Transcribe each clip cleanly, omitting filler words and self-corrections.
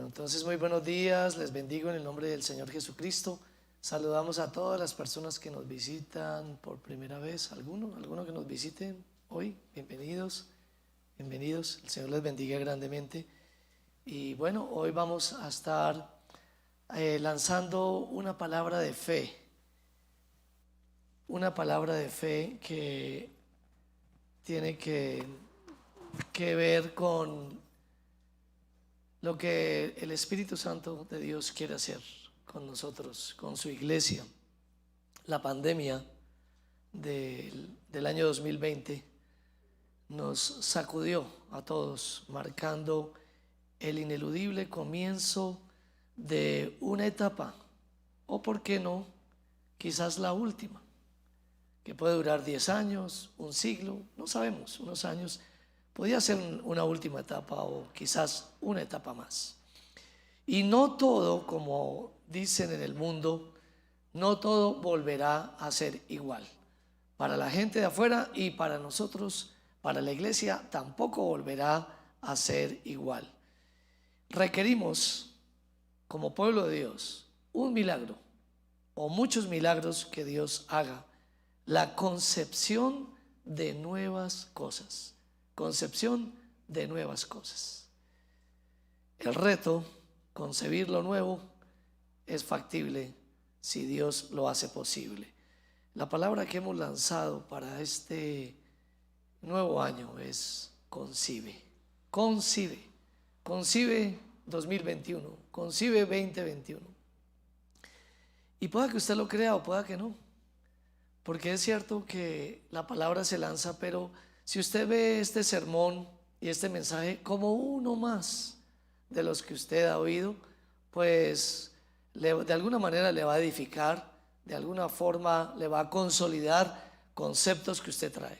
Bueno, entonces muy buenos días, les bendigo en el nombre del Señor Jesucristo. Saludamos a todas las personas que nos visitan por primera vez, alguno que nos visiten hoy, bienvenidos, bienvenidos, el Señor les bendiga grandemente. Y bueno, hoy vamos a estar lanzando una palabra de fe que tiene que ver con lo que el Espíritu Santo de Dios quiere hacer con nosotros, con su iglesia. La pandemia del año 2020 nos sacudió a todos, marcando el ineludible comienzo de una etapa, o por qué no, quizás la última, que puede durar 10 años, un siglo, no sabemos, unos años. Podía ser una última etapa o quizás una etapa más. Y no todo, como dicen en el mundo, no todo volverá a ser igual. Para la gente de afuera y para nosotros, para la iglesia, tampoco volverá a ser igual. Requerimos, como pueblo de Dios, un milagro o muchos milagros que Dios haga. La concepción de nuevas cosas. Concepción de nuevas cosas. El reto, concebir lo nuevo, es factible si Dios lo hace posible. La palabra que hemos lanzado para este nuevo año es concibe. Concibe. Concibe 2021. Concibe 2021. Y pueda que usted lo crea o pueda que no. Porque es cierto que la palabra se lanza, pero si usted ve este sermón y este mensaje como uno más de los que usted ha oído, pues de alguna manera le va a edificar, de alguna forma le va a consolidar conceptos que usted trae,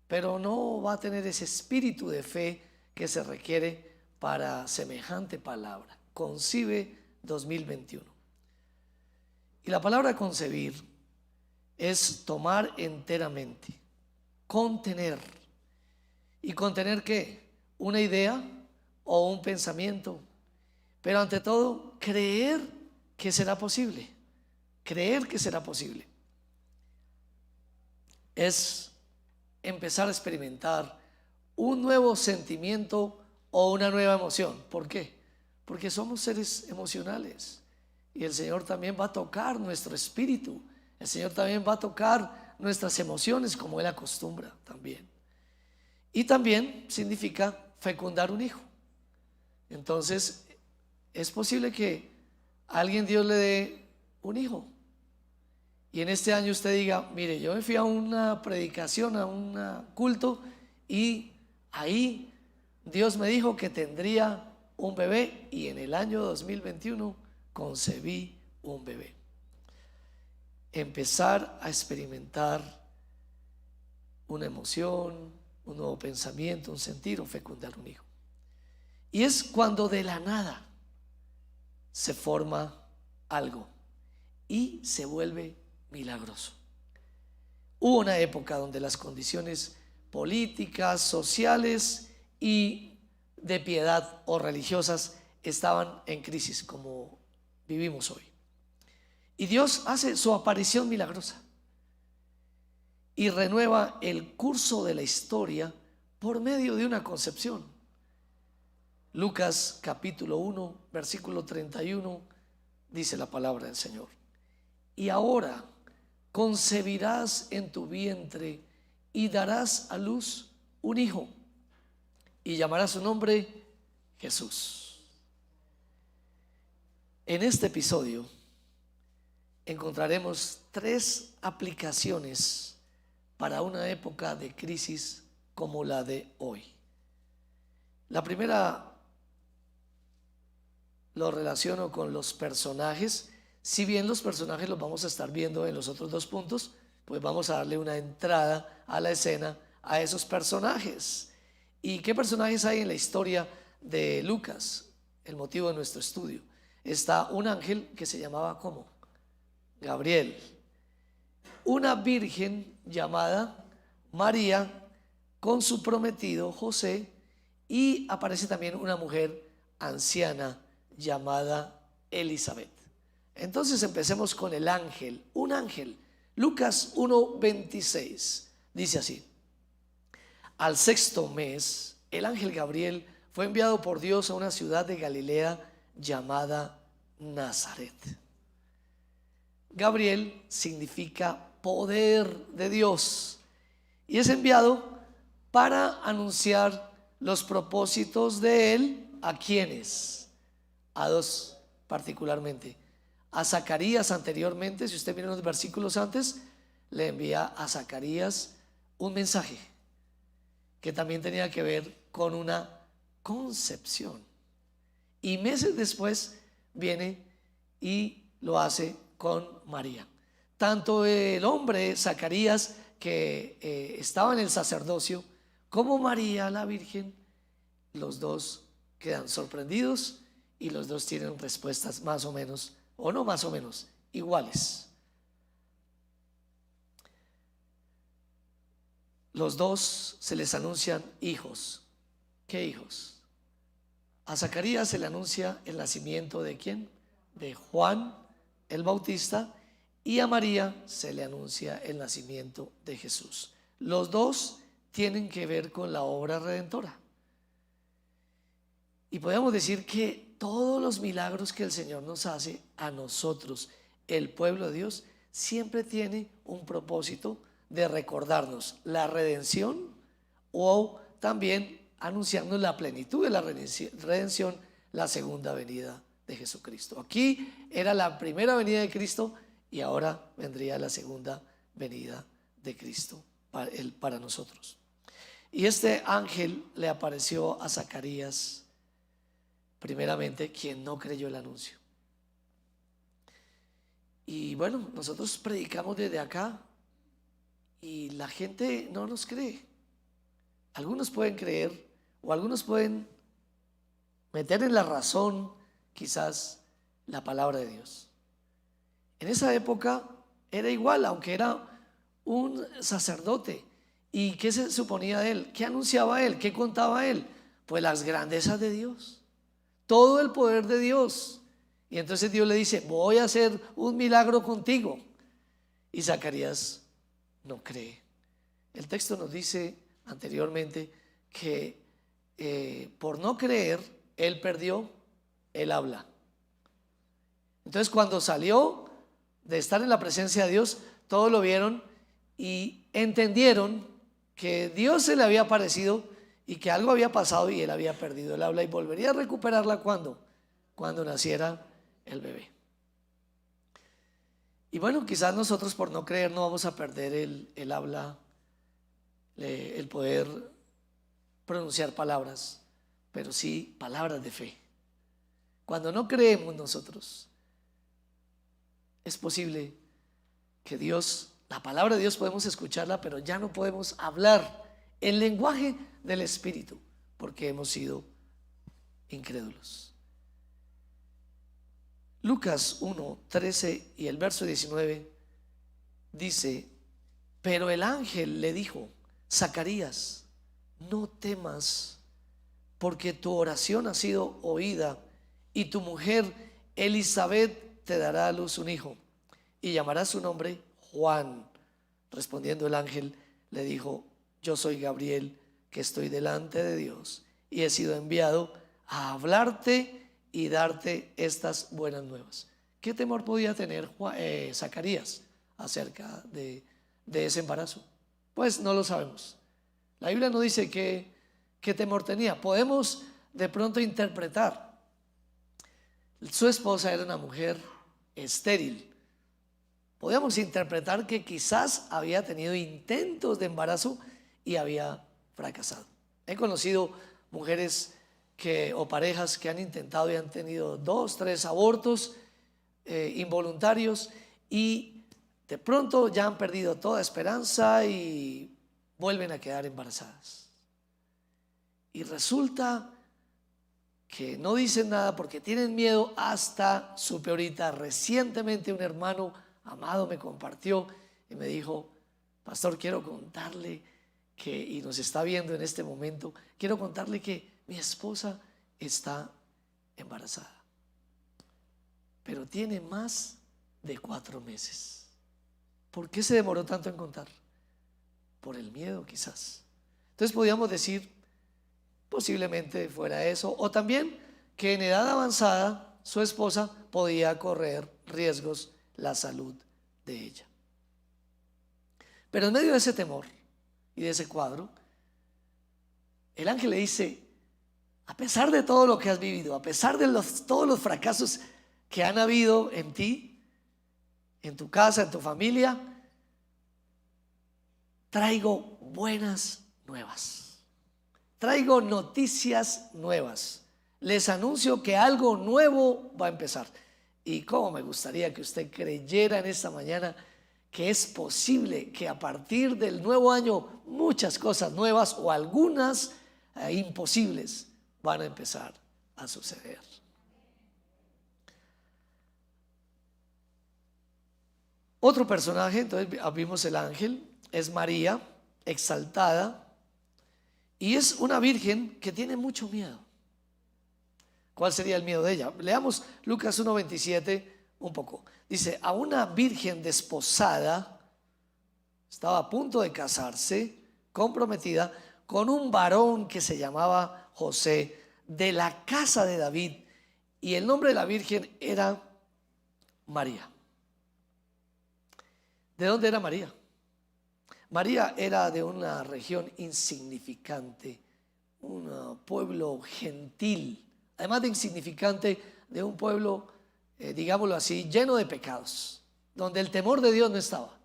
pero no va a tener ese espíritu de fe que se requiere para semejante palabra. Concibe 2021. Y la palabra concebir es tomar enteramente, contener. ¿Y contener qué? Una idea o un pensamiento. Pero ante todo, creer que será posible. Creer que será posible. Es empezar a experimentar un nuevo sentimiento o una nueva emoción. ¿Por qué? Porque somos seres emocionales. Y el Señor también va a tocar nuestro espíritu. El Señor también va a tocar nuestras emociones como Él acostumbra también. Y también significa fecundar un hijo. Entonces, es posible que a alguien Dios le dé un hijo. Y en este año usted diga, mire, yo me fui a una predicación, a un culto, y ahí Dios me dijo que tendría un bebé, y en el año 2021 concebí un bebé. Empezar a experimentar una emoción, un nuevo pensamiento, un sentir o fecundar un hijo. Y es cuando de la nada se forma algo y se vuelve milagroso. Hubo una época donde las condiciones políticas, sociales y de piedad o religiosas estaban en crisis, como vivimos hoy. Y Dios hace su aparición milagrosa y renueva el curso de la historia por medio de una concepción. Lucas capítulo 1, versículo 31, dice la palabra del Señor. Y ahora concebirás en tu vientre y darás a luz un hijo y llamarás su nombre Jesús. En este episodio encontraremos 3 aplicaciones para una época de crisis como la de hoy. La primera lo relaciono con los personajes. Si bien los personajes los vamos a estar viendo en los otros 2 puntos, pues vamos a darle una entrada a la escena a esos personajes. ¿Y qué personajes hay en la historia de Lucas? El motivo de nuestro estudio. Está un ángel que se llamaba ¿cómo? Gabriel. Una virgen llamada María con su prometido José, y aparece también una mujer anciana llamada Elizabeth. Entonces empecemos con el ángel, un ángel. Lucas 1:26 dice así: al sexto mes, el ángel Gabriel fue enviado por Dios a una ciudad de Galilea llamada Nazaret. Gabriel significa poder de Dios y es enviado para anunciar los propósitos de él. ¿A quiénes? A dos particularmente. A Zacarías anteriormente, si usted mira los versículos antes, le envía a Zacarías un mensaje que también tenía que ver con una concepción. Y meses después viene y lo hace con María. Tanto el hombre Zacarías, que estaba en el sacerdocio, como María la Virgen, los dos quedan sorprendidos y los dos tienen respuestas más o menos, o no más o menos, iguales. Los dos se les anuncian hijos. ¿Qué hijos? A Zacarías se le anuncia el nacimiento de ¿quién? De Juan el Bautista, y a María se le anuncia el nacimiento de Jesús. Los dos tienen que ver con la obra redentora. Y podemos decir que todos los milagros que el Señor nos hace a nosotros, el pueblo de Dios, siempre tiene un propósito de recordarnos la redención, o también anunciarnos la plenitud de la redención, la segunda venida de Jesucristo. Aquí era la primera venida de Cristo y ahora vendría la segunda venida de Cristo para nosotros. Y este ángel le apareció a Zacarías, primeramente, quien no creyó el anuncio. Y bueno, nosotros predicamos desde acá y la gente no nos cree. Algunos pueden creer o algunos pueden meter en la razón quizás la palabra de Dios. En esa época era igual, aunque era un sacerdote. ¿Y qué se suponía de él? ¿Qué anunciaba él? ¿Qué contaba él? Pues las grandezas de Dios, todo el poder de Dios. Y entonces Dios le dice: voy a hacer un milagro contigo. Y Zacarías no cree. El texto nos dice anteriormente que por no creer él perdió el habla. Entonces, cuando salió de estar en la presencia de Dios, todos lo vieron y entendieron que Dios se le había aparecido y que algo había pasado y él había perdido el habla y volvería a recuperarla cuando naciera el bebé. Y bueno, quizás nosotros por no creer no vamos a perder el habla, el poder pronunciar palabras, pero sí palabras de fe. Cuando no creemos nosotros, es posible que Dios, la palabra de Dios podemos escucharla, pero ya no podemos hablar el lenguaje del Espíritu porque hemos sido incrédulos. Lucas 1:13 y el verso 19 dice: pero el ángel le dijo: Zacarías, no temas, porque tu oración ha sido oída, y tu mujer Elizabeth te dará a luz un hijo, y llamará su nombre Juan. Respondiendo el ángel le dijo: yo soy Gabriel, que estoy delante de Dios, y he sido enviado a hablarte y darte estas buenas nuevas. ¿Qué temor podía tener Zacarías acerca de ese embarazo? Pues no lo sabemos. La Biblia no dice qué temor tenía. Podemos de pronto interpretar. Su esposa era una mujer estéril. Podemos interpretar que quizás había tenido intentos de embarazo y había fracasado. He conocido mujeres o parejas que han intentado y han tenido 2, 3 abortos involuntarios y de pronto ya han perdido toda esperanza y vuelven a quedar embarazadas. Y resulta que no dicen nada porque tienen miedo hasta su peorita. Recientemente un hermano amado me compartió y me dijo: pastor, quiero contarle que, y nos está viendo en este momento, quiero contarle que mi esposa está embarazada. pero tiene más de 4 meses. ¿Por qué se demoró tanto en contar? Por el miedo, quizás. Entonces podríamos decir, posiblemente fuera eso, o también que en edad avanzada su esposa podía correr riesgos la salud de ella. Pero en medio de ese temor y de ese cuadro, el ángel le dice: a pesar de todo lo que has vivido, a pesar de todos los fracasos que han habido en ti, en tu casa, en tu familia, traigo buenas nuevas. Traigo noticias nuevas. Les anuncio que algo nuevo va a empezar. Y cómo me gustaría que usted creyera en esta mañana que es posible que a partir del nuevo año muchas cosas nuevas o algunas imposibles van a empezar a suceder. Otro personaje, entonces vimos el ángel, es María, exaltada, y es una virgen que tiene mucho miedo. ¿Cuál sería el miedo de ella? Leamos Lucas 1:27 un poco. Dice: a una virgen desposada, estaba a punto de casarse, comprometida con un varón que se llamaba José, de la casa de David, y el nombre de la virgen era María. ¿De dónde era María? María era de una región insignificante, un pueblo gentil, además de insignificante, de un pueblo, digámoslo así, lleno de pecados, donde el temor de Dios no estaba.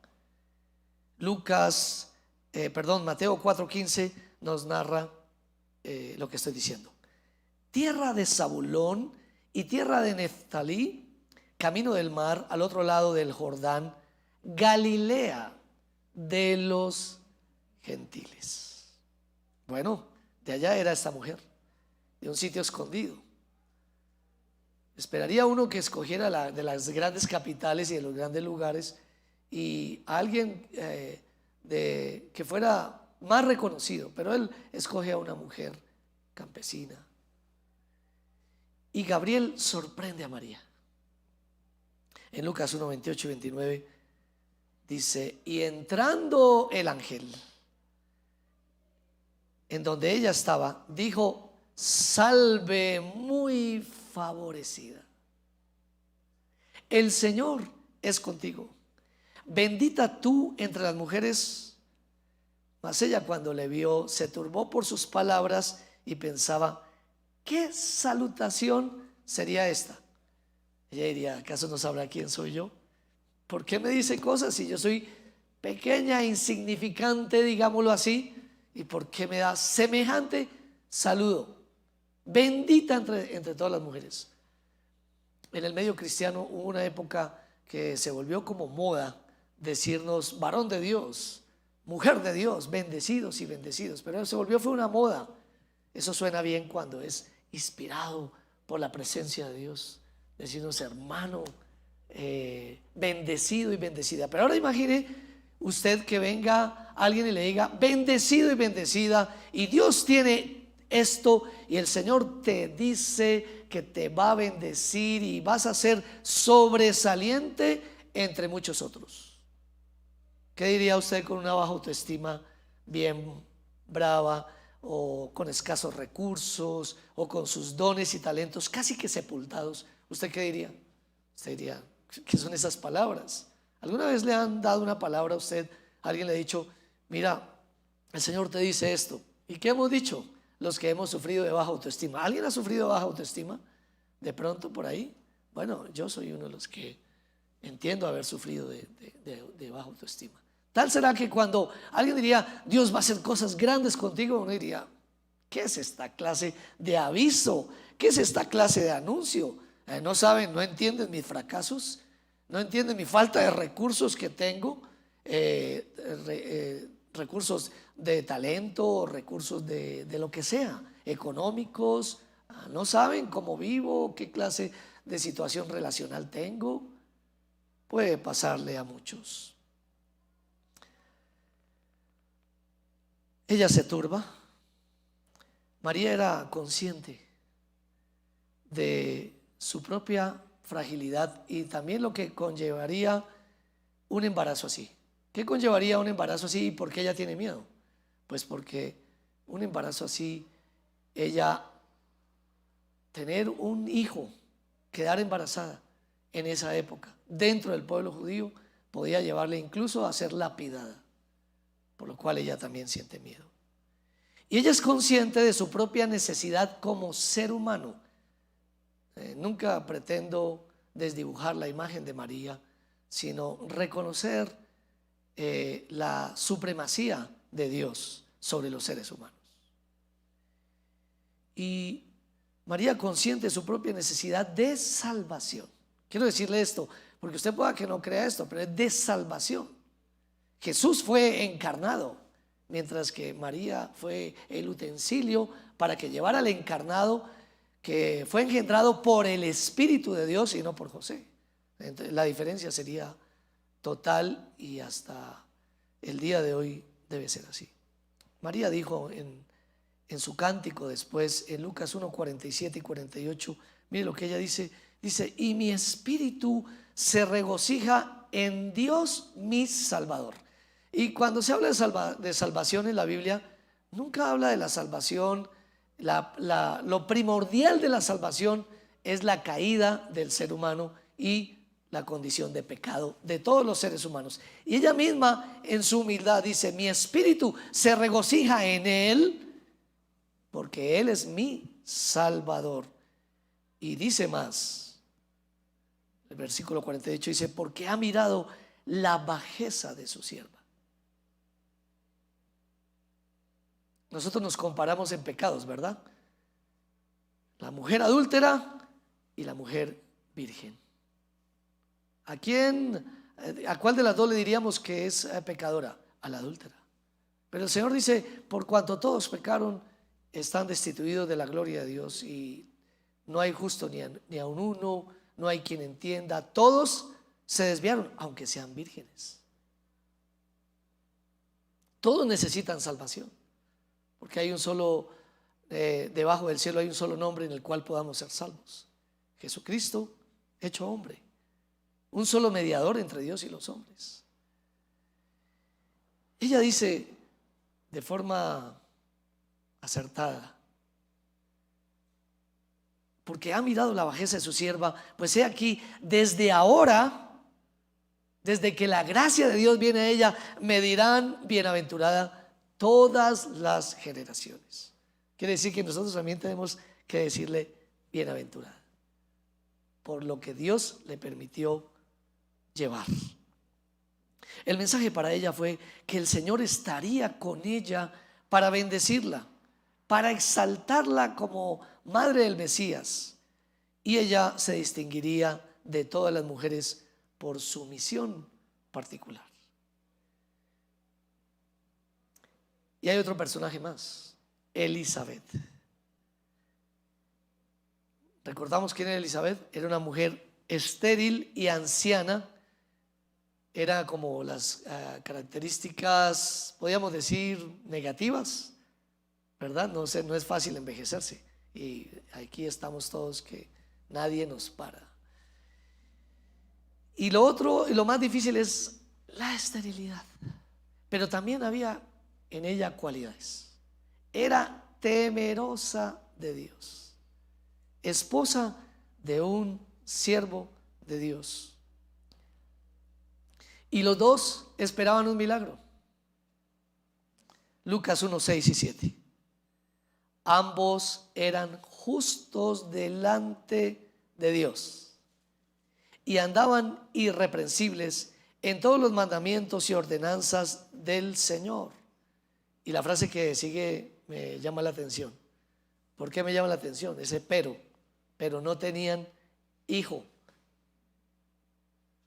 Mateo 4:15 nos narra lo que estoy diciendo. Tierra de Zabulón y tierra de Neftalí, camino del mar, al otro lado del Jordán, Galilea de los gentiles. Bueno, de allá era esta mujer, de un sitio escondido. Esperaría uno que escogiera de las grandes capitales y de los grandes lugares, y a alguien que fuera más reconocido, pero él escoge a una mujer campesina. Y Gabriel sorprende a María. En Lucas 1:28 y 29 dice: y entrando el ángel en donde ella estaba, dijo: salve muy favorecida, el Señor es contigo, bendita tú entre las mujeres. Mas ella, cuando le vio, se turbó por sus palabras y pensaba: ¿qué salutación sería esta? Ella diría: ¿acaso no sabrá quién soy yo? ¿Por qué me dice cosas si yo soy pequeña, insignificante, digámoslo así? ¿Y por qué me da semejante saludo? Bendita entre todas las mujeres. En el medio cristiano hubo una época que se volvió como moda decirnos varón de Dios, mujer de Dios, bendecidos y bendecidos. Pero fue una moda. Eso suena bien cuando es inspirado por la presencia de Dios. Decirnos hermano, bendecido y bendecida. Pero ahora imagine usted que venga alguien y le diga bendecido y bendecida, y Dios tiene esto, y el Señor te dice que te va a bendecir y vas a ser sobresaliente entre muchos otros. ¿Qué diría usted con una baja autoestima bien brava, o con escasos recursos, o con sus dones y talentos casi que sepultados? ¿Usted qué diría? Usted diría: ¿qué son esas palabras? ¿Alguna vez le han dado una palabra a usted? Alguien le ha dicho: mira, el Señor te dice esto. ¿Y qué hemos dicho? Los que hemos sufrido de baja autoestima. ¿Alguien ha sufrido de baja autoestima de pronto por ahí? Bueno, yo soy uno de los que entiendo haber sufrido de baja autoestima. Tal será que cuando alguien diría: Dios va a hacer cosas grandes contigo, uno diría: ¿qué es esta clase de aviso? ¿Qué es esta clase de anuncio? No saben, no entienden mis fracasos, no entienden mi falta de recursos que tengo, recursos de talento, recursos de lo que sea, económicos. No saben cómo vivo, qué clase de situación relacional tengo. Puede pasarle a muchos. Ella se turba. María era consciente de su propia fragilidad y también lo que conllevaría un embarazo así. ¿Qué conllevaría un embarazo así y por qué ella tiene miedo? Pues porque un embarazo así, ella tener un hijo, quedar embarazada en esa época, dentro del pueblo judío, podía llevarle incluso a ser lapidada, por lo cual ella también siente miedo. Y ella es consciente de su propia necesidad como ser humano. Nunca pretendo desdibujar la imagen de María, sino reconocer la supremacía de Dios sobre los seres humanos. Y María, consciente de su propia necesidad de salvación. Quiero decirle esto, porque usted pueda que no crea esto, pero es de salvación. Jesús fue encarnado, mientras que María fue el utensilio para que llevara al encarnado, que fue engendrado por el Espíritu de Dios y no por José. Entonces, la diferencia sería total y hasta el día de hoy debe ser así. María dijo en su cántico después, en Lucas 1, 47 y 48, mire lo que ella dice, y mi espíritu se regocija en Dios mi Salvador. Y cuando se habla de salvación en la Biblia, nunca habla de la salvación, lo primordial de la salvación es la caída del ser humano y la condición de pecado de todos los seres humanos. Y ella misma en su humildad dice, mi espíritu se regocija en Él porque Él es mi Salvador. Y dice más, el versículo 48 dice, porque ha mirado la bajeza de su sierva. Nosotros nos comparamos en pecados, ¿verdad? La mujer adúltera y la mujer virgen. ¿A cuál de las dos le diríamos que es pecadora? A la adúltera. Pero el Señor dice, por cuanto todos pecaron, están destituidos de la gloria de Dios y no hay justo ni a un uno, no hay quien entienda. Todos se desviaron, aunque sean vírgenes. Todos necesitan salvación, porque hay un solo, debajo del cielo hay un solo nombre en el cual podamos ser salvos: Jesucristo hecho hombre, un solo mediador entre Dios y los hombres. Ella dice de forma acertada, porque ha mirado la bajeza de su sierva, pues he aquí, desde ahora, desde que la gracia de Dios viene a ella, me dirán bienaventurada todas las generaciones. Quiere decir que nosotros también tenemos que decirle bienaventurada por lo que Dios le permitió llevar. El mensaje para ella fue que el Señor estaría con ella para bendecirla, para exaltarla como madre del Mesías, y ella se distinguiría de todas las mujeres por su misión particular. Y hay otro personaje más, Elizabeth. ¿Recordamos quién era Elizabeth? Era una mujer estéril y anciana. Era como las características, podríamos decir, negativas, ¿verdad? No es fácil envejecerse, y aquí estamos todos que nadie nos para. Y lo otro y lo más difícil es la esterilidad, pero también había en ella cualidades. Era temerosa de Dios, esposa de un siervo de Dios, y los dos esperaban un milagro. Lucas 1, 6 y 7. Ambos eran justos delante de Dios y andaban irreprensibles en todos los mandamientos y ordenanzas del Señor. Y la frase que sigue me llama la atención. ¿Por qué me llama la atención? Ese pero no tenían hijo.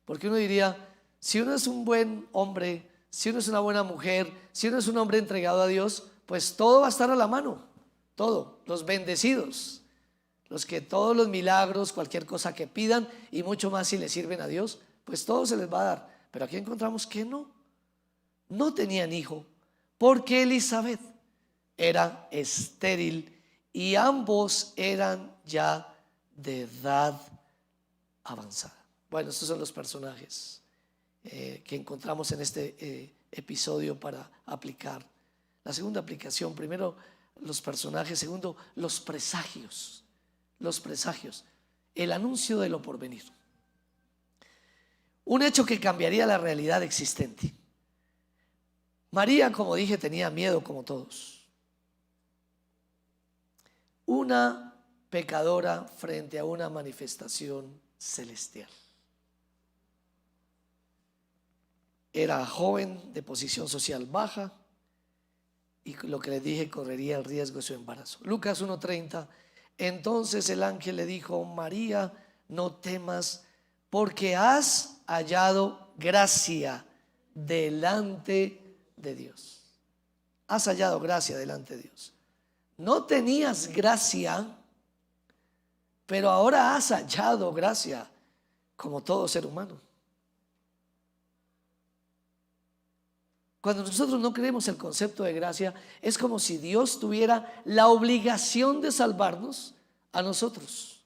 Porque uno diría, si uno es un buen hombre, si uno es una buena mujer, si uno es un hombre entregado a Dios, pues todo va a estar a la mano. Todo, los bendecidos, los que todos los milagros, cualquier cosa que pidan y mucho más si le sirven a Dios, pues todo se les va a dar. Pero aquí encontramos que no tenían hijo, porque Elizabeth era estéril y ambos eran ya de edad avanzada. Bueno, estos son los personajes que encontramos en este episodio para aplicar. La segunda aplicación: primero, los personajes; segundo, los presagios. Los presagios, el anuncio de lo porvenir. Un hecho que cambiaría la realidad existente. María, como dije, tenía miedo como todos. Una pecadora frente a una manifestación celestial. Era joven, de posición social baja, y lo que les dije, correría el riesgo de su embarazo. Lucas 1:30. Entonces el ángel le dijo: María, no temas, porque has hallado gracia delante de Dios. Has hallado gracia delante de Dios. No tenías gracia, pero ahora has hallado gracia, como todo ser humano. Cuando nosotros no creemos el concepto de gracia, es como si Dios tuviera la obligación de salvarnos a nosotros,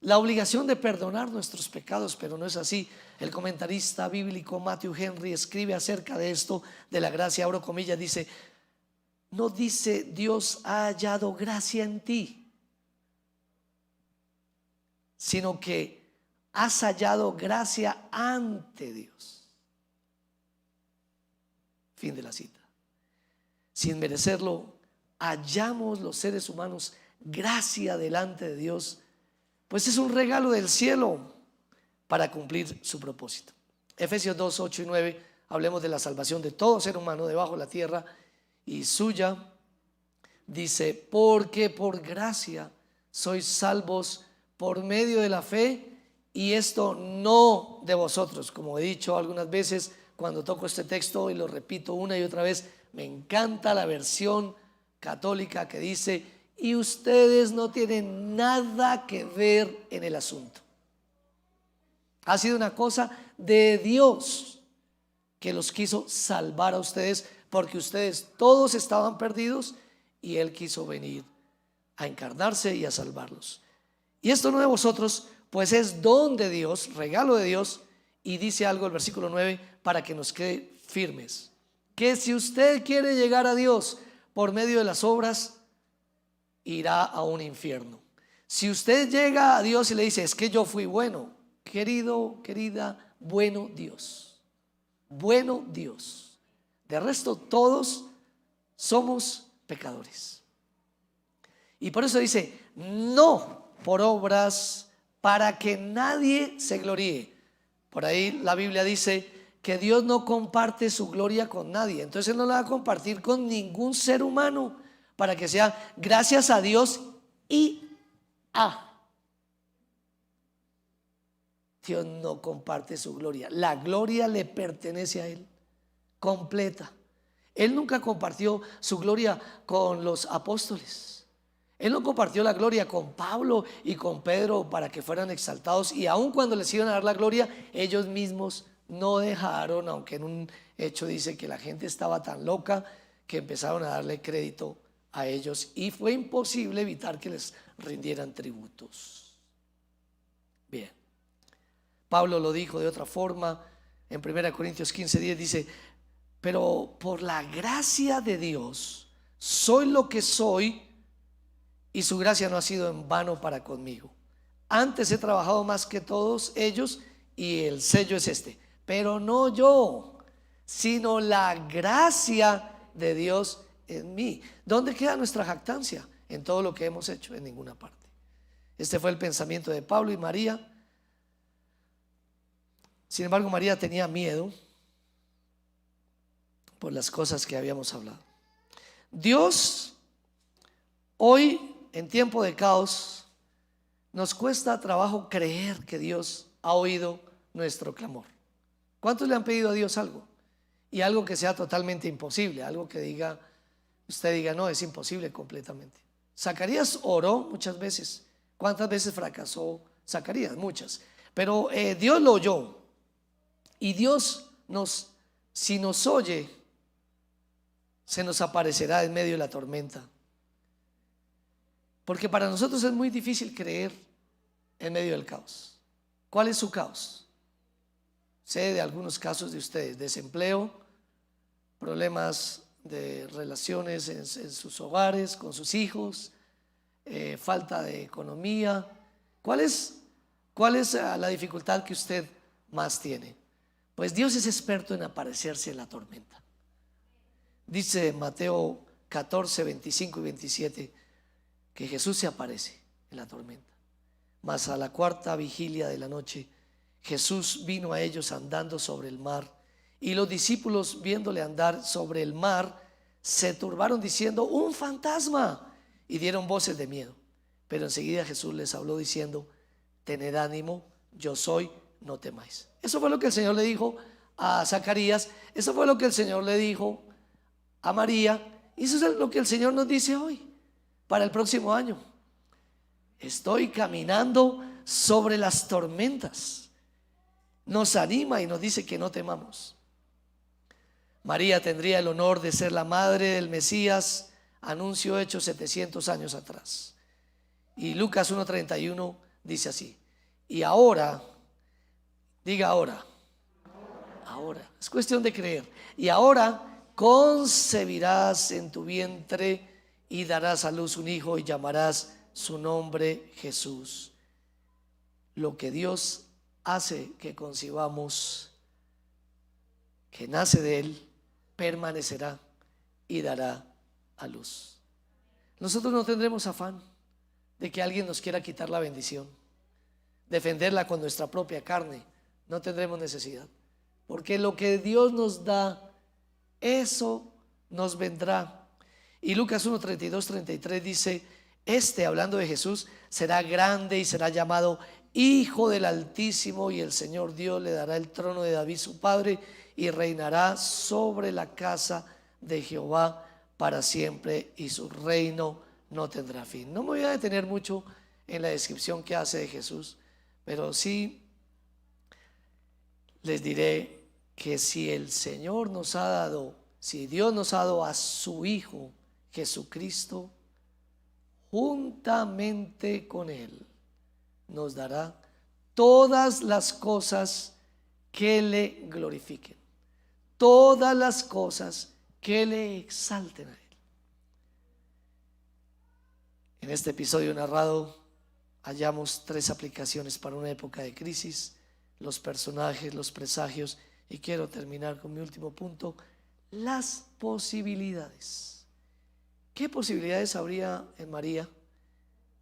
la obligación de perdonar nuestros pecados, pero no es así. El comentarista bíblico Matthew Henry escribe acerca de esto, de la gracia, abro comillas, dice: no dice Dios ha hallado gracia en ti, sino que has hallado gracia ante Dios. Fin de la cita. Sin merecerlo, hallamos los seres humanos gracia delante de Dios, pues es un regalo del cielo para cumplir su propósito. Efesios 2:8-9, hablemos de la salvación de todo ser humano debajo de la tierra y suya. Dice: porque por gracia sois salvos por medio de la fe, y esto no de vosotros. Como he dicho algunas veces cuando toco este texto, y lo repito una y otra vez, me encanta la versión católica que dice: y ustedes no tienen nada que ver en el asunto. Ha sido una cosa de Dios que los quiso salvar a ustedes, porque ustedes todos estaban perdidos y Él quiso venir a encarnarse y a salvarlos. Y esto no de vosotros, pues es don de Dios, regalo de Dios. Y dice algo el versículo 9 para que nos quede firmes: que si usted quiere llegar a Dios por medio de las obras, irá a un infierno. Si usted llega a Dios y le dice: es que yo fui bueno, querido, querida, bueno Dios, de resto todos somos pecadores. Y por eso dice: no por obras, para que nadie se gloríe. Por ahí la Biblia dice que Dios no comparte su gloria con nadie. Entonces Él no la va a compartir con ningún ser humano, para que sea gracias a Dios y a. Dios no comparte su gloria. La gloria le pertenece a Él completa. Él nunca compartió su gloria con los apóstoles. Él no compartió la gloria con Pablo y con Pedro para que fueran exaltados, y aun cuando les iban a dar la gloria, ellos mismos no dejaron, aunque en un hecho dice que la gente estaba tan loca que empezaron a darle crédito a ellos, y fue imposible evitar que les rindieran tributos. Bien, Pablo lo dijo de otra forma en 1 Corintios 15:10, dice: pero por la gracia de Dios soy lo que soy, y su gracia no ha sido en vano para conmigo. Antes he trabajado más que todos ellos, y el sello es este: pero no yo, sino la gracia de Dios en mí. ¿Dónde queda nuestra jactancia? En todo lo que hemos hecho, en ninguna parte. Este fue el pensamiento de Pablo y María. Sin embargo, María tenía miedo por las cosas que habíamos hablado. Dios, hoy en tiempo de caos, nos cuesta trabajo creer que Dios ha oído nuestro clamor. ¿Cuántos le han pedido a Dios algo? Y algo que sea totalmente imposible, algo que usted diga: no, es imposible completamente. Zacarías oró muchas veces. ¿Cuántas veces fracasó Zacarías? Muchas. Pero Dios lo oyó. Y Dios si nos oye, se nos aparecerá en medio de la tormenta. Porque para nosotros es muy difícil creer en medio del caos. ¿Cuál es su caos? Sé de algunos casos de ustedes: desempleo, problemas de relaciones en sus hogares, con sus hijos, falta de economía. ¿Cuál es la dificultad que usted más tiene? Pues Dios es experto en aparecerse en la tormenta. Dice Mateo 14, 25 y 27 que Jesús se aparece en la tormenta. Mas a la cuarta vigilia de la noche, Jesús vino a ellos andando sobre el mar, y los discípulos, viéndole andar sobre el mar, se turbaron diciendo: un fantasma, y dieron voces de miedo. Pero enseguida Jesús les habló diciendo: tened ánimo, yo soy, no temáis. Eso fue lo que el Señor le dijo a Zacarías, eso fue lo que el Señor le dijo a María, y eso es lo que el Señor nos dice hoy para el próximo año. Estoy caminando sobre las tormentas. Nos anima y nos dice que no temamos. María tendría el honor de ser la madre del Mesías, anuncio hecho 700 años atrás. Y Lucas 1:31 dice así: y ahora, diga ahora, es cuestión de creer. Y ahora concebirás en tu vientre y darás a luz un hijo y llamarás su nombre Jesús. Lo que Dios hace que concibamos, que nace de Él, permanecerá y dará a luz. Nosotros no tendremos afán de que alguien nos quiera quitar la bendición, defenderla con nuestra propia carne. No tendremos necesidad, porque lo que Dios nos da, eso nos vendrá. Y Lucas 1:32, 33 dice: hablando de Jesús, será grande y será llamado Hijo del Altísimo, y el Señor Dios le dará el trono de David su padre, y reinará sobre la casa de Jehová para siempre, y su reino no tendrá fin. No me voy a detener mucho en la descripción que hace de Jesús, pero sí les diré que si el Señor nos ha dado, si Dios nos ha dado a su Hijo Jesucristo, juntamente con Él nos dará todas las cosas que le glorifiquen, todas las cosas que le exalten a Él. En este episodio narrado hallamos 3 aplicaciones para una época de crisis: los personajes, los presagios, y quiero terminar con mi último punto: las posibilidades. ¿Qué posibilidades habría en María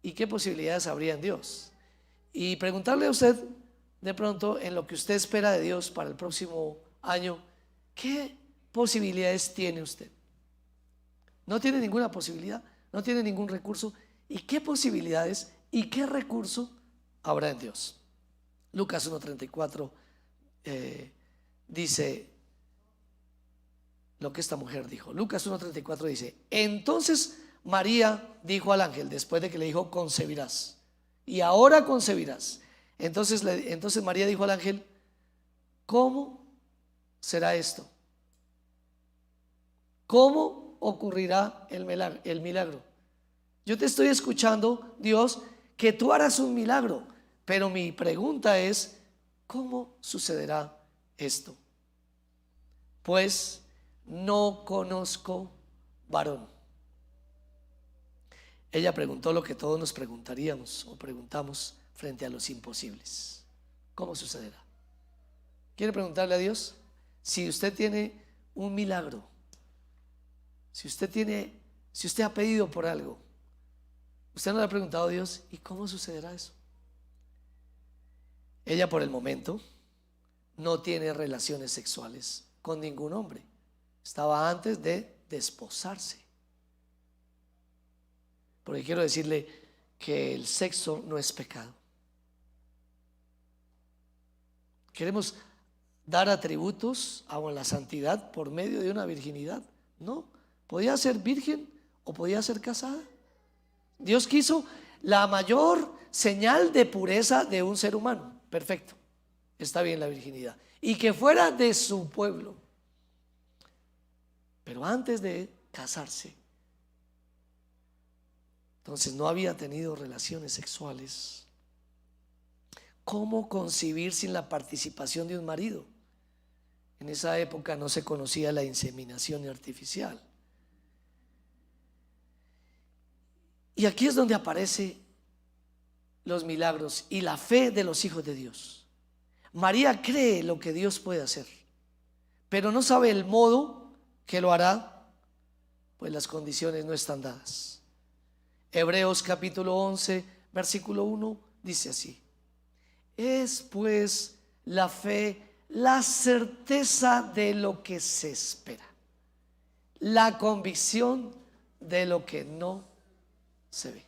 y qué posibilidades habría en Dios? Y preguntarle a usted, de pronto, en lo que usted espera de Dios para el próximo año, ¿qué posibilidades tiene usted? ¿No tiene ninguna posibilidad? ¿No tiene ningún recurso? ¿Y qué posibilidades y qué recurso habrá en Dios? Lucas 1:34 dice lo que esta mujer dijo. Lucas 1:34 dice: entonces María dijo al ángel, después de que le dijo: concebirás, y ahora concebirás. Entonces María dijo al ángel: ¿cómo será esto? ¿Cómo ocurrirá el milagro? Yo te estoy escuchando, Dios, que tú harás un milagro, pero mi pregunta es: ¿cómo sucederá esto? Pues no conozco varón. Ella preguntó lo que todos nos preguntaríamos o preguntamos frente a los imposibles: ¿cómo sucederá? ¿Quiere preguntarle a Dios? Si usted tiene un milagro, si usted ha pedido por algo, usted no le ha preguntado a Dios: ¿y cómo sucederá eso? Ella, por el momento, no tiene relaciones sexuales con ningún hombre. Estaba antes de desposarse. Porque quiero decirle que el sexo no es pecado. ¿Queremos dar atributos a la santidad por medio de una virginidad? No, podía ser virgen o podía ser casada. Dios quiso la mayor señal de pureza de un ser humano. Perfecto, está bien la virginidad, y que fuera de su pueblo. Pero antes de casarse, entonces no había tenido relaciones sexuales ¿cómo concebir sin la participación de un marido? En esa época no se conocía la inseminación artificial. Y aquí es donde aparecen los milagros y la fe de los hijos de Dios. María cree lo que Dios puede hacer, pero no sabe el modo que lo hará, pues las condiciones no están dadas. Hebreos capítulo 11, versículo 1 dice así: es pues la fe la certeza de lo que se espera, la convicción de lo que no se ve.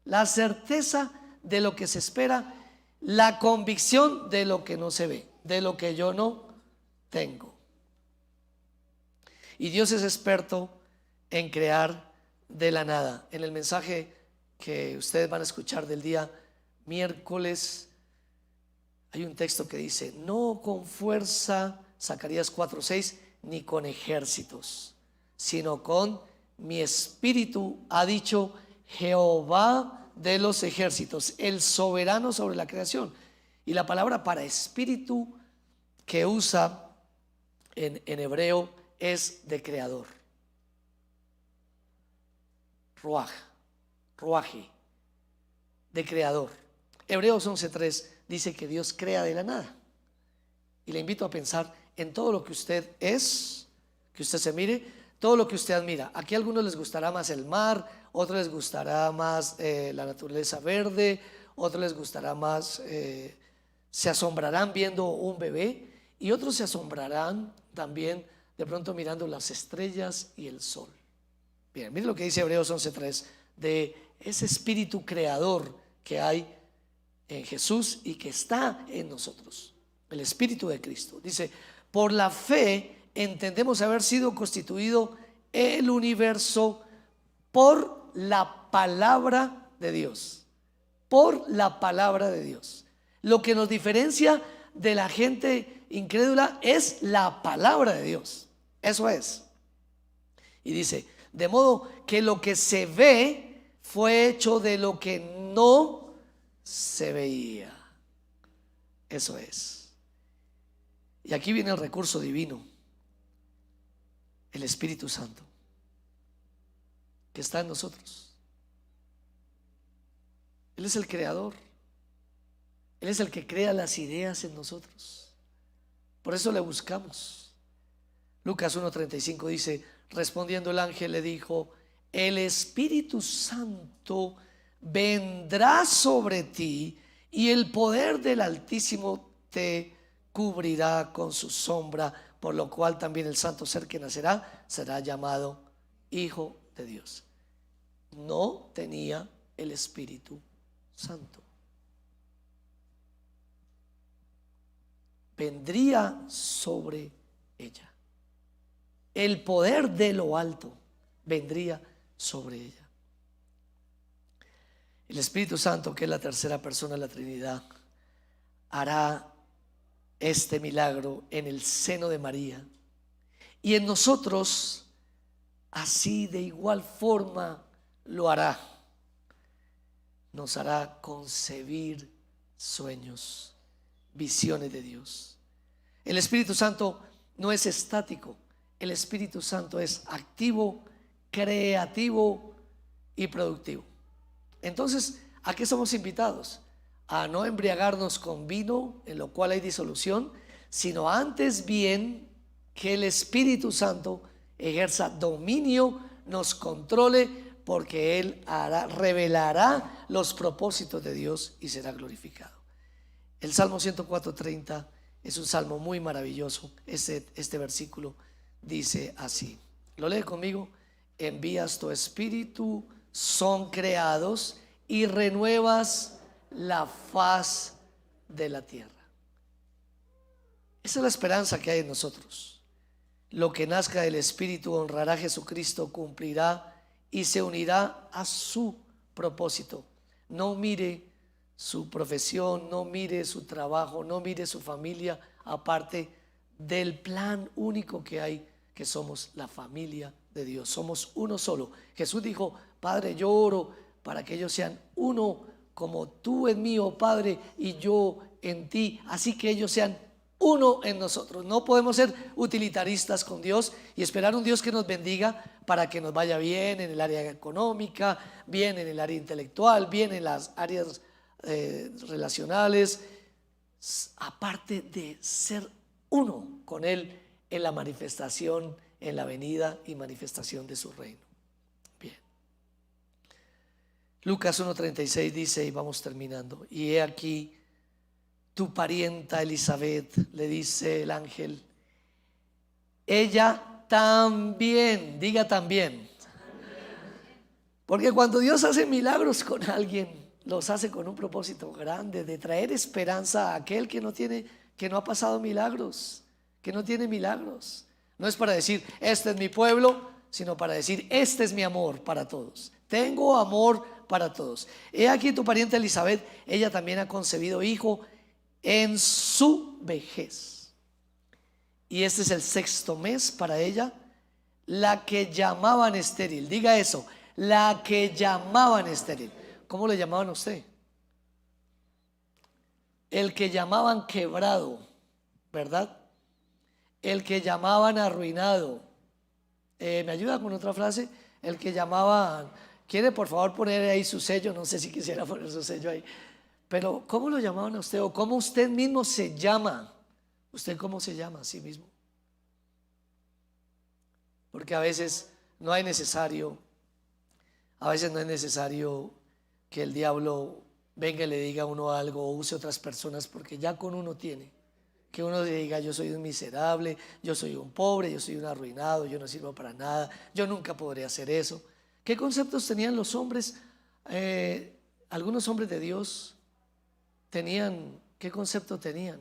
La certeza de lo que se espera, la convicción de lo que no se ve, de lo que yo no tengo. Y Dios es experto en crear de la nada. En el mensaje que ustedes van a escuchar del día miércoles, hay un texto que dice: no con fuerza, Zacarías 4:6, ni con ejércitos, sino con mi espíritu, ha dicho Jehová de los ejércitos, el soberano sobre la creación. Y la palabra para espíritu que usa en hebreo es de creador. Ruaje, de creador. Hebreos 11:3 dice que Dios crea de la nada. Y le invito a pensar en todo lo que usted es, que usted se mire, todo lo que usted admira. Aquí a algunos les gustará más el mar, otros les gustará más la naturaleza verde, otros les gustará más, se asombrarán viendo un bebé, y otros se asombrarán también de pronto mirando las estrellas y el sol. Bien, miren lo que dice Hebreos 11:3 de ese espíritu creador que hay en Jesús y que está en nosotros, el espíritu de Cristo. Dice: por la fe entendemos haber sido constituido el universo por la palabra de Dios. Por la palabra de Dios. Lo que nos diferencia de la gente incrédula es la palabra de Dios. Eso es. Y dice: de modo que lo que se ve fue hecho de lo que no se veía. Eso es. Y aquí viene el recurso divino, el Espíritu Santo, que está en nosotros. Él es el creador. Él es el que crea las ideas en nosotros. Por eso le buscamos. Lucas 1:35 dice: respondiendo el ángel le dijo: el Espíritu Santo vendrá sobre ti y el poder del Altísimo te cubrirá con su sombra, por lo cual también el santo ser que nacerá será llamado Hijo de Dios. No tenía el Espíritu Santo. Vendría sobre ella. El poder de lo alto vendría sobre ella. El Espíritu Santo, que es la tercera persona de la Trinidad, hará este milagro en el seno de María y en nosotros. Así de igual forma lo hará. Nos hará concebir sueños, visiones de Dios. El Espíritu Santo no es estático. El Espíritu Santo es activo, creativo y productivo. Entonces, ¿a qué somos invitados? A no embriagarnos con vino, en lo cual hay disolución, sino antes bien que el Espíritu Santo ejerza dominio, nos controle, porque Él revelará los propósitos de Dios y será glorificado. El Salmo 104:30 es un salmo muy maravilloso. Este versículo dice así, lo lee conmigo: envías tu espíritu, son creados y renuevas la faz de la tierra. Esa es la esperanza que hay en nosotros. Lo que nazca del Espíritu honrará a Jesucristo, cumplirá y se unirá a su propósito. No mire su profesión, no mire su trabajo, no mire su familia, aparte del plan único que hay, que somos la familia de Dios. Somos uno solo. Jesús dijo: Padre, yo oro para que ellos sean uno como tú en mí, oh Padre, y yo en ti, así que ellos sean uno en nosotros. No podemos ser utilitaristas con Dios y esperar un Dios que nos bendiga para que nos vaya bien en el área económica, bien en el área intelectual, bien en las áreas relacionales, aparte de ser uno con Él en la manifestación, en la venida y manifestación de su reino. Bien. Lucas 1:36 dice, y vamos terminando, y he aquí tu parienta Elizabeth, le dice el ángel, ella también, diga también, porque cuando Dios hace milagros con alguien, los hace con un propósito grande de traer esperanza a aquel que no ha pasado milagros, que no tiene milagros. No es para decir, este es mi pueblo, sino para decir, este es mi amor para todos. Tengo amor para todos. He aquí tu pariente Elizabeth, ella también ha concebido hijo en su vejez. Y este es el 6º mes para ella, la que llamaban estéril. Diga eso, la que llamaban estéril. ¿Cómo le llamaban a usted? El que llamaban quebrado, ¿verdad? El que llamaban arruinado. ¿Me ayuda con otra frase? El que llamaban, ¿quiere por favor poner ahí su sello? No sé si quisiera poner su sello ahí. Pero ¿cómo lo llamaban a usted? ¿O cómo usted mismo se llama? ¿Usted cómo se llama a sí mismo? Porque a veces no es necesario que el diablo venga y le diga a uno algo o use otras personas, porque ya con uno tiene. Que uno le diga, yo soy un miserable, yo soy un pobre, yo soy un arruinado, yo no sirvo para nada, yo nunca podré hacer eso. ¿Qué conceptos tenían los hombres? Algunos hombres de Dios tenían, ¿qué concepto tenían?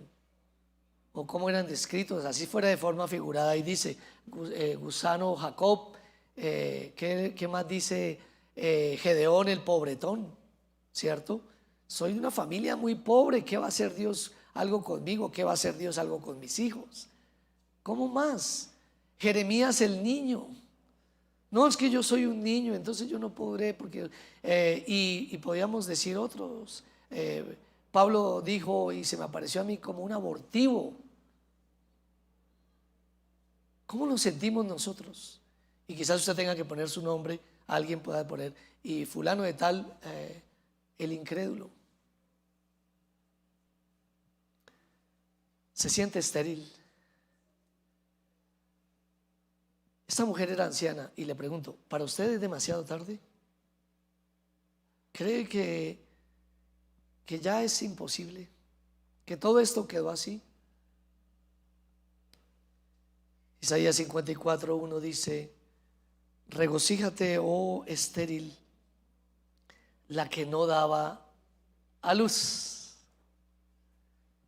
O cómo eran descritos, así fuera de forma figurada. Y dice, gusano Jacob, ¿qué más dice? Gedeón el pobretón, ¿cierto? Soy de una familia muy pobre, ¿qué va a hacer Dios algo conmigo? ¿Qué va a hacer Dios algo con mis hijos? ¿Cómo más? Jeremías el niño. No, es que yo soy un niño, entonces yo no podré, porque y podíamos decir otros. Pablo dijo, y se me apareció a mí como un abortivo. ¿Cómo nos sentimos nosotros? Y quizás usted tenga que poner su nombre, alguien pueda poner, y fulano de tal, el incrédulo. Se siente estéril. Esta mujer era anciana y le pregunto, ¿para usted es demasiado tarde? ¿Cree que ya es imposible? ¿Que todo esto quedó así? Isaías 54:1 dice, regocíjate, oh estéril, la que no daba a luz,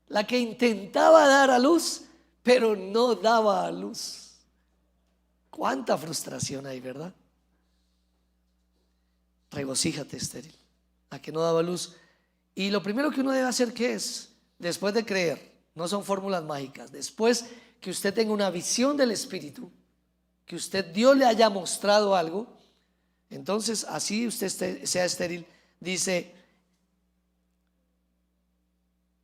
la que intentaba dar a luz, pero no daba a luz. Cuánta frustración hay, ¿verdad? Regocíjate, estéril, la que no daba luz. Y lo primero que uno debe hacer, ¿qué es? Después de creer, no son fórmulas mágicas, después que usted tenga una visión del Espíritu, que Dios le haya mostrado algo, entonces así usted sea estéril, dice,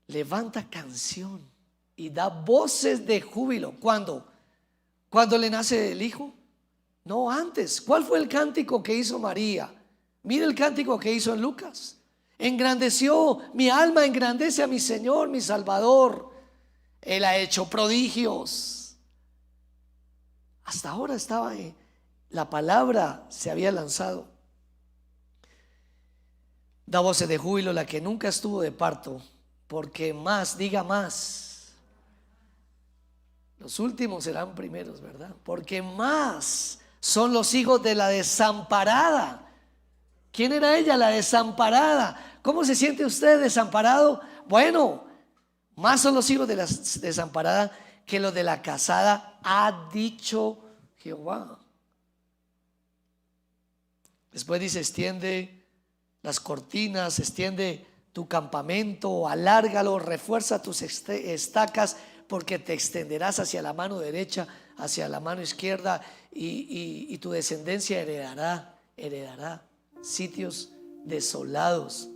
levanta canción y da voces de júbilo. ¿Cuándo? ¿Cuándo le nace el hijo? No, antes. ¿Cuál fue el cántico que hizo María? Mire el cántico que hizo en Lucas. Engrandeció, mi alma engrandece a mi Señor, mi Salvador. Él ha hecho prodigios. Hasta ahora estaba la palabra se había lanzado. Da voces de júbilo la que nunca estuvo de parto, porque más, diga más. Los últimos serán primeros, ¿verdad? Porque más son los hijos de la desamparada. ¿Quién era ella? La desamparada. ¿Cómo se siente usted desamparado? Bueno, más son los hijos de la desamparada que los de la casada, ha dicho Jehová. Después dice, extiende las cortinas, extiende tu campamento, alárgalo, refuerza tus estacas, porque te extenderás hacia la mano derecha, hacia la mano izquierda, y tu descendencia heredará sitios desolados.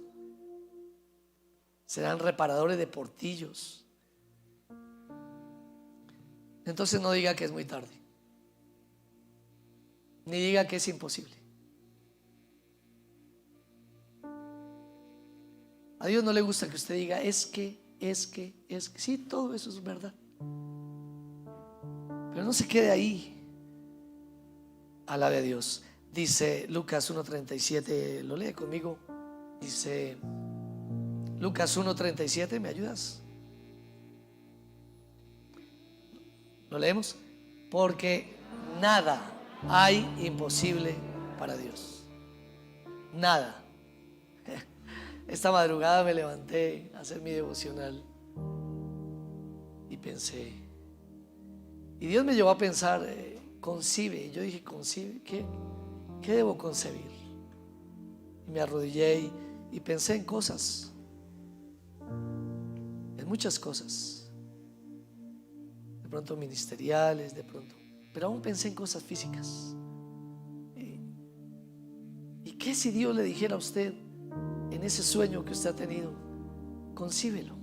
serán reparadores de portillos. Entonces no diga que es muy tarde, ni diga que es imposible. A Dios no le gusta que usted diga es que. Sí, todo eso es verdad, pero no se quede ahí. Alabe a Dios. Dice Lucas 1:37, lo lee conmigo. Dice Lucas 1:37, ¿me ayudas? ¿Lo leemos? Porque nada hay imposible para Dios. Nada. Esta madrugada me levanté a hacer mi devocional y pensé, y Dios me llevó a pensar, concibe. Y yo dije, concibe, ¿qué debo concebir? Y me arrodillé y pensé en cosas, en muchas cosas, de pronto ministeriales, de pronto, pero aún pensé en cosas físicas. ¿Y qué si Dios le dijera a usted, en ese sueño que usted ha tenido, concíbelo?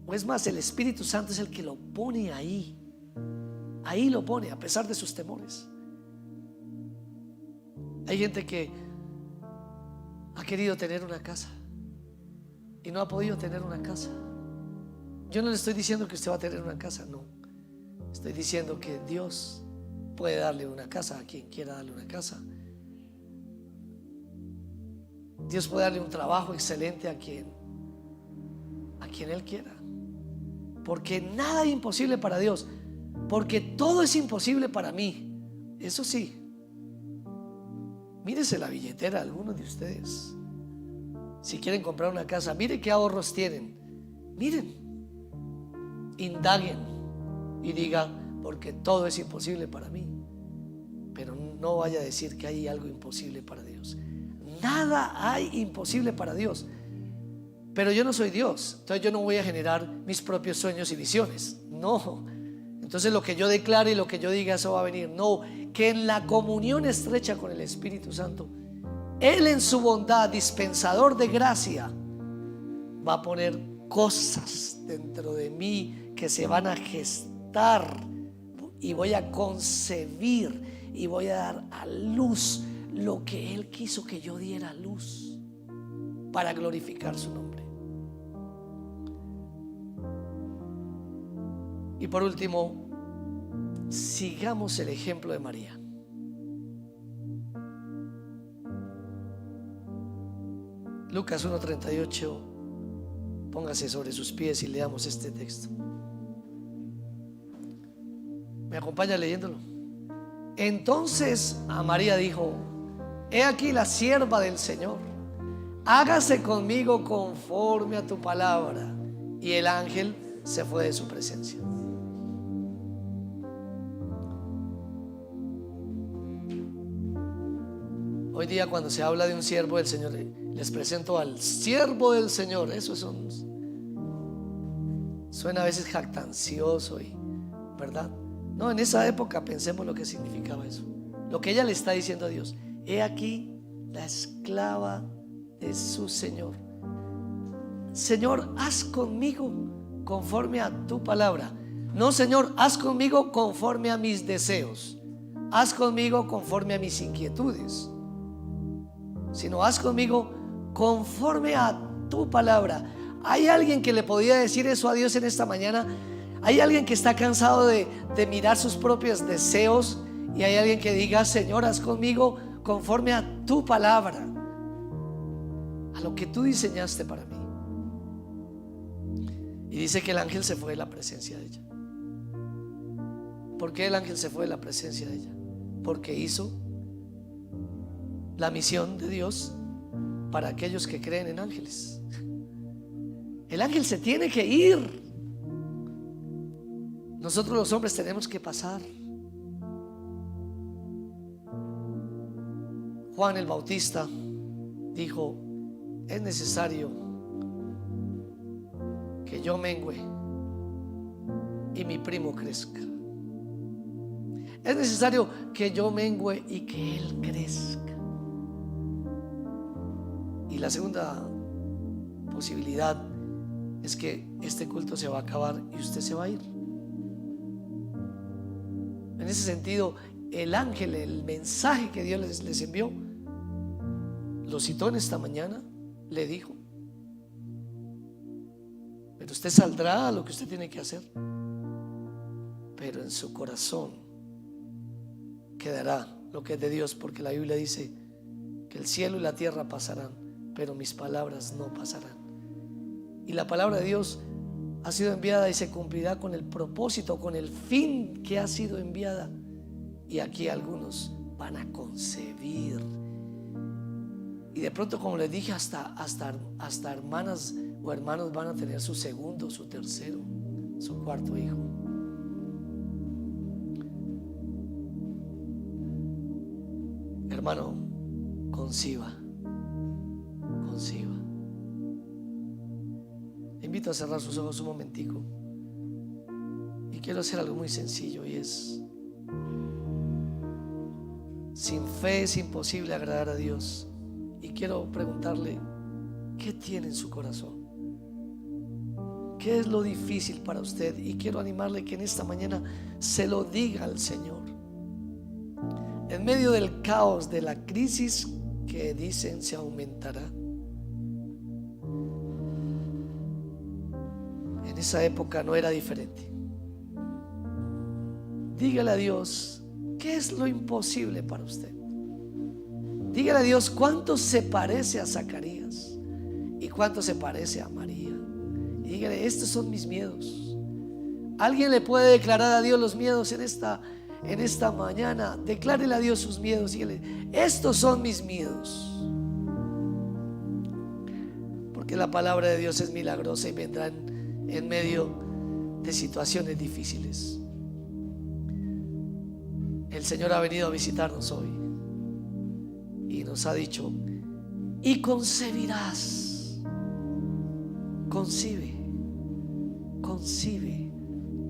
O es más, el Espíritu Santo es el que lo pone ahí lo pone a pesar de sus temores. Hay gente que ha querido tener una casa y no ha podido tener una casa. Yo no le estoy diciendo que usted va a tener una casa, no. Estoy diciendo que Dios puede darle una casa a quien quiera darle una casa. Dios puede darle un trabajo excelente a quien Él quiera, porque nada es imposible para Dios, porque todo es imposible para mí. Eso sí, mírese la billetera de algunos de ustedes. Si quieren comprar una casa, mire qué ahorros tienen, miren, indaguen y digan, porque todo es imposible para mí. Pero no vaya a decir que hay algo imposible para Dios. Nada hay imposible para Dios. Pero yo no soy Dios, entonces yo no voy a generar mis propios sueños y visiones. No. Entonces lo que yo declare y lo que yo diga, eso va a venir. No, que en la comunión estrecha con el Espíritu Santo, Él en su bondad, dispensador de gracia, va a poner cosas dentro de mí que se van a gestar, y voy a concebir y voy a dar a luz lo que Él quiso que yo diera a luz, para glorificar su nombre. Y por último, sigamos el ejemplo de María. Lucas 1:38. Póngase sobre sus pies y leamos este texto. ¿Me acompaña leyéndolo? Entonces a María dijo: he aquí la sierva del Señor, hágase conmigo conforme a tu palabra. Y el ángel se fue de su presencia. Hoy día, cuando se habla de un siervo del Señor, les presento al siervo del Señor. Eso suena a veces jactancioso, ¿verdad? No, en esa época pensemos lo que significaba eso. Lo que ella le está diciendo a Dios: he aquí la esclava de su Señor. Señor, haz conmigo conforme a tu palabra. No, Señor, haz conmigo conforme a mis deseos, haz conmigo conforme a mis inquietudes, sino haz conmigo conforme a tu palabra. ¿Hay alguien que le podía decir eso a Dios en esta mañana? ¿Hay alguien que está cansado de mirar sus propios deseos? Y hay alguien que diga: Señor, haz conmigo conforme a tu palabra, a lo que tú diseñaste para mí. Y dice que el ángel se fue de la presencia de ella. ¿Por qué el ángel se fue de la presencia de ella? Porque hizo la misión de Dios para aquellos que creen en ángeles. El ángel se tiene que ir. Nosotros los hombres tenemos que pasar. Juan el Bautista dijo: es necesario que yo mengüe y mi primo crezca. Es necesario que yo mengüe y que él crezca. Y la segunda posibilidad es que este culto se va a acabar y usted se va a ir. En ese sentido, el ángel, el mensaje que Dios les envió, lo citó en esta mañana, le dijo: pero usted saldrá a lo que usted tiene que hacer, pero en su corazón quedará lo que es de Dios, porque la Biblia dice que el cielo y la tierra pasarán, pero mis palabras no pasarán. Y la palabra de Dios ha sido enviada y se cumplirá con el propósito, con el fin que ha sido enviada. Y aquí algunos van a concebir. Y de pronto, como les dije, hasta hermanas o hermanos van a tener su segundo, su tercero, su cuarto hijo. Hermano, conciba. Le invito a cerrar sus ojos un momentico. Y quiero hacer algo muy sencillo, y es: sin fe es imposible agradar a Dios. Y quiero preguntarle, ¿qué tiene en su corazón? ¿Qué es lo difícil para usted? Y quiero animarle que en esta mañana se lo diga al Señor. En medio del caos, de la crisis que dicen se aumentará, en esa época no era diferente. Dígale a Dios, ¿qué es lo imposible para usted? Dígale a Dios cuánto se parece a Zacarías y cuánto se parece a María. Y dígale: estos son mis miedos. ¿Alguien le puede declarar a Dios los miedos en esta mañana? Declárele a Dios sus miedos. Dígale: estos son mis miedos. Porque la palabra de Dios es milagrosa y vendrá en medio de situaciones difíciles. El Señor ha venido a visitarnos hoy y nos ha dicho: y concebirás. Concibe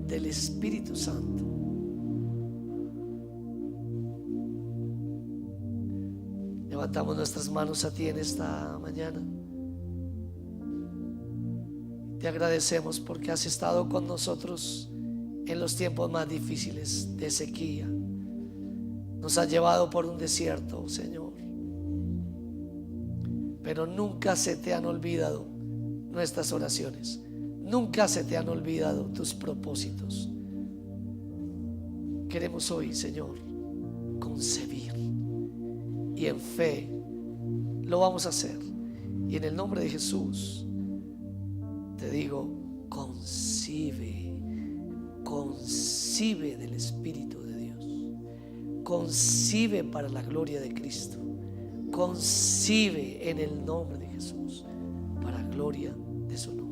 del Espíritu Santo. Levantamos nuestras manos a ti en esta mañana. Te agradecemos porque has estado con nosotros en los tiempos más difíciles de sequía. Nos has llevado por un desierto, Señor, pero nunca se te han olvidado nuestras oraciones. Nunca se te han olvidado tus propósitos. Queremos hoy, Señor, concebir, y en fe lo vamos a hacer. Y en el nombre de Jesús te digo: concibe del Espíritu de Dios. Concibe para la gloria de Cristo. Concibe en el nombre de Jesús para gloria de su nombre.